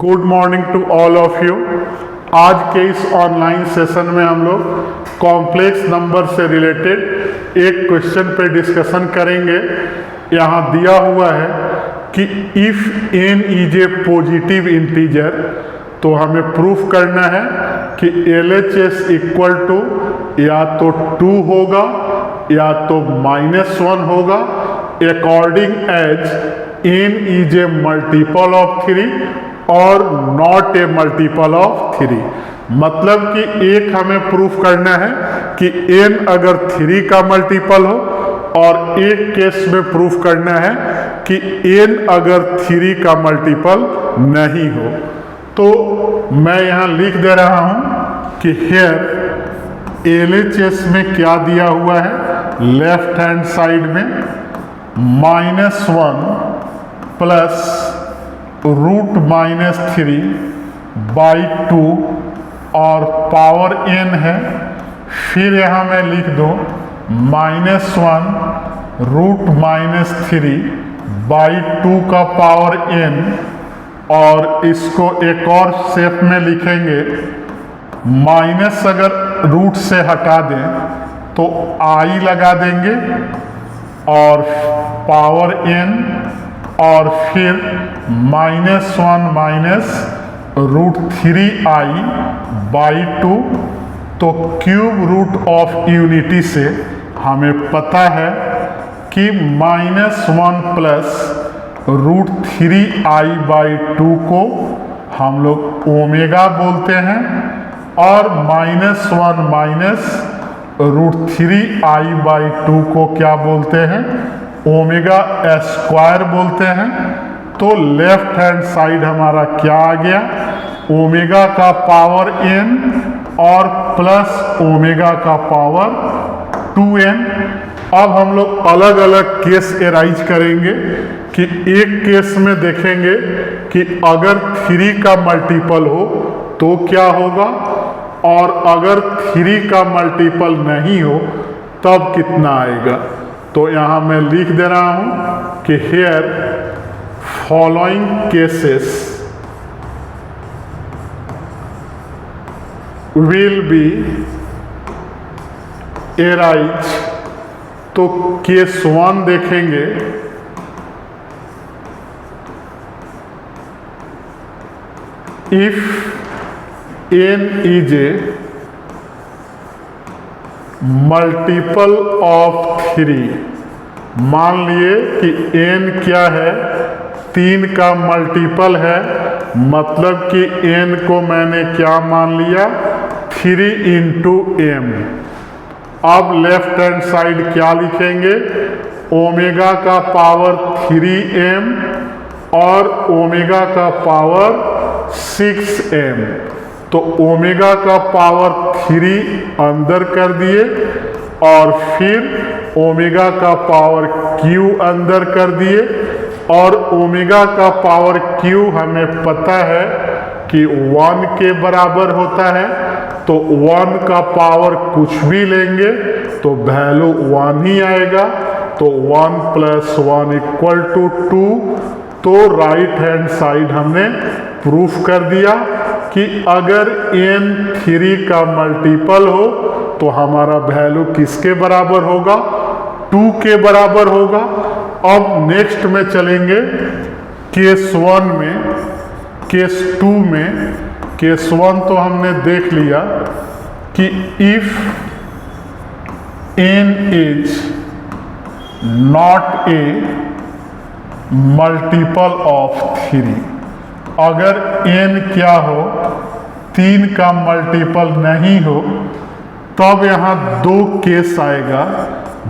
Good morning to all of you. आज के इस ऑनलाइन सेशन में हम लोग कॉम्प्लेक्स नंबर से रिलेटेड एक क्वेश्चन पे डिस्कशन करेंगे। यहाँ दिया हुआ है कि if n is a positive integer, तो हमें प्रूफ करना है कि LHS इक्वल टू या तो 2 होगा या तो -1 होगा according as n is a multiple of 3 और नॉट ए मल्टीपल ऑफ 3। मतलब कि एक हमें प्रूफ करना है कि n अगर 3 का मल्टीपल हो, और एक केस में प्रूफ करना है कि n अगर 3 का मल्टीपल नहीं हो। तो मैं यहाँ लिख दे रहा हूँ कि हेयर LHS में क्या दिया हुआ है, लेफ्ट हैंड साइड में -1 प्लस √-3/2 और पावर n है। फिर यहाँ मैं लिख दूँ -1 √-3/2 का पावर n, और इसको एक और शेप में लिखेंगे, माइनस अगर रूट से हटा दें तो i लगा देंगे और पावर n, और फिर -1 √3i/2। तो क्यूब रूट ऑफ यूनिटी से हमें पता है कि -1 प्लस √3i/2 को हम लोग ओमेगा बोलते हैं, और -1 √3i/2 को क्या बोलते हैं, ओमेगा स्क्वायर बोलते हैं। तो लेफ्ट हैंड साइड हमारा क्या आ गया, ओमेगा का पावर n और प्लस ओमेगा का पावर 2n। अब हम लोग अलग अलग केस एराइज करेंगे कि एक केस में देखेंगे कि अगर 3 का मल्टीपल हो तो क्या होगा, और अगर 3 का मल्टीपल नहीं हो तब कितना आएगा। तो यहाँ मैं लिख दे रहा हूँ कि here following cases will be arise. तो केस 1 देखेंगे, इफ n is a multiple of 3। मान लिए कि n क्या है, 3 का मल्टीपल है, मतलब कि n को मैंने क्या मान लिया, 3 × m। अब लेफ्ट हैंड साइड क्या लिखेंगे, ओमेगा का पावर 3m और ओमेगा का पावर 6m। तो ओमेगा का पावर 3 अंदर कर दिए, और फिर ओमेगा का पावर q अंदर कर दिए, और ओमेगा का पावर q हमें पता है कि 1 के बराबर होता है। तो 1 का पावर कुछ भी लेंगे तो वैल्यू 1 ही आएगा। तो 1 + 1 = 2। तो राइट हैंड साइड हमने प्रूफ कर दिया कि अगर n 3 का मल्टीपल हो तो हमारा वैल्यू किसके बराबर होगा, 2 के बराबर होगा। अब नेक्स्ट में चलेंगे केस 1 में, केस 2 में। केस 1 तो हमने देख लिया कि if n is not a multiple of 3। अगर n क्या हो, 3 का मल्टीपल नहीं हो, तब यहाँ 2 केस आएगा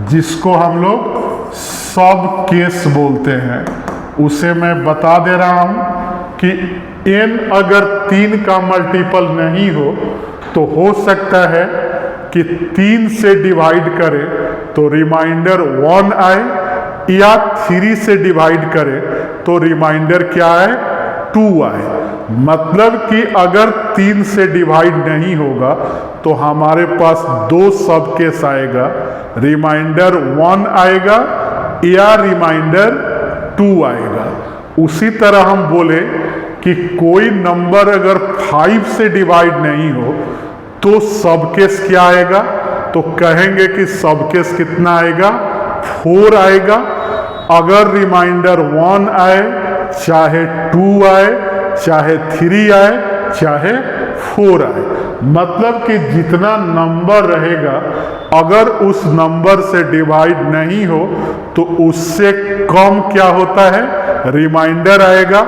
जिसको हम लोग सब केस बोलते हैं। उसे मैं बता दे रहा हूँ कि n अगर 3 का मल्टीपल नहीं हो तो हो सकता है कि 3 से डिवाइड करे तो रिमाइंडर 1 आए, या 3 से डिवाइड करे तो रिमाइंडर क्या आए, 2 आए। मतलब कि अगर 3 से डिवाइड नहीं होगा तो हमारे पास 2 सब केस आएगा, रिमाइंडर 1 आएगा या रिमाइंडर 2 आएगा। उसी तरह हम बोले कि कोई नंबर अगर 5 से डिवाइड नहीं हो तो सब केस क्या आएगा, तो कहेंगे कि सब केस कितना आएगा, 4 आएगा। अगर रिमाइंडर 1 आए, चाहे 2 आए, चाहे 3 आए, चाहे 4 आए, मतलब कि जितना नंबर रहेगा अगर उस नंबर से डिवाइड नहीं हो तो उससे कम क्या होता है, रिमाइंडर आएगा।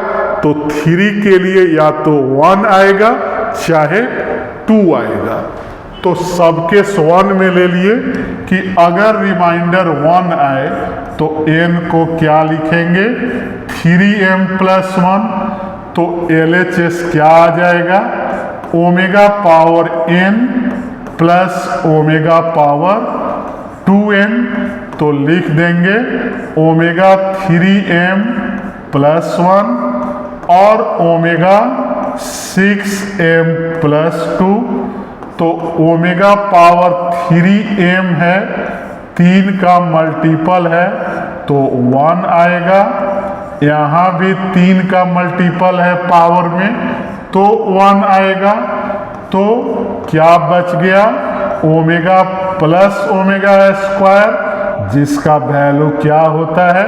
तो 3 के लिए या तो 1 आएगा चाहे 2 आएगा। तो सबके 1 में ले लिए कि अगर रिमाइंडर 1 आए तो n को क्या लिखेंगे, 3m + 1। तो LHS क्या आ जाएगा, omega power n plus omega power 2n। तो लिख देंगे ओमेगा 3m + 1 और ओमेगा 6m + 2। तो ओमेगा पावर 3m है, 3 का मल्टीपल है तो 1 आएगा। यहाँ भी 3 का मल्टीपल है पावर में तो 1 आएगा। तो क्या बच गया, ओमेगा प्लस ओमेगा स्क्वायर, जिसका वैल्यू क्या होता है,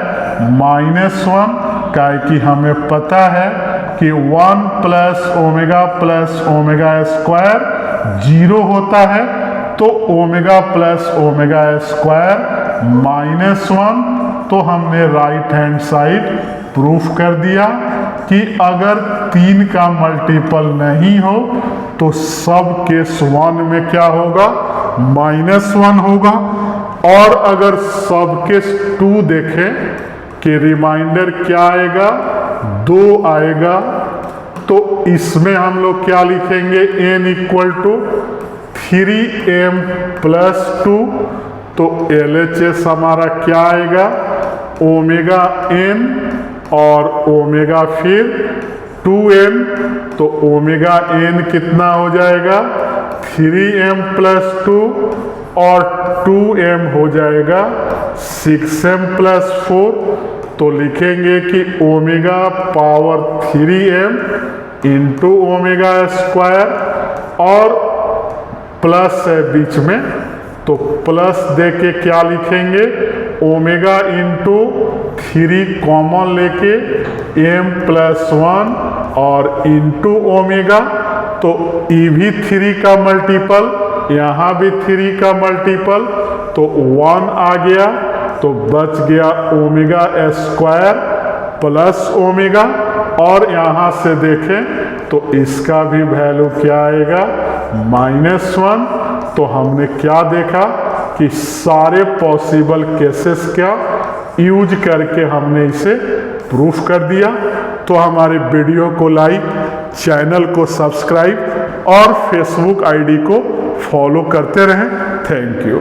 -1। का कि हमें पता है कि 1 + ओमेगा स्क्वायर 0 होता है। तो ओमेगा प्लस ओमेगा स्क्वायर -1। तो हमने राइट हैंड साइड प्रूफ कर दिया कि अगर 3 का मल्टीपल नहीं हो तो सब केस 1 में क्या होगा, -1 होगा। और अगर सब केस 2 देखें कि रिमाइंडर क्या आएगा, 2 आएगा। तो इसमें हम लोग क्या लिखेंगे, n = 3m + 2। तो LHS हमारा क्या आएगा, ओमेगा n और ओमेगा फिर 2m। तो ओमेगा n कितना हो जाएगा, 3m + 2 और 2m हो जाएगा 6m + 4। तो लिखेंगे कि omega power 3m × omega square और प्लस है बीच में तो प्लस दे के क्या लिखेंगे, ओमेगा × 3 कॉमन लेके m + 1 और × ओमेगा। तो ये भी 3 का मल्टीपल, यहाँ भी 3 का मल्टीपल, तो 1 आ गया। तो बच गया ओमेगा स्क्वायर प्लस ओमेगा। और यहाँ से देखें तो इसका भी वैल्यू क्या आएगा, -1। तो हमने क्या देखा कि सारे पॉसिबल केसेस क्या यूज करके हमने इसे प्रूफ कर दिया। तो हमारे वीडियो को लाइक, चैनल को सब्सक्राइब और फेसबुक आईडी को फॉलो करते रहें। Thank you.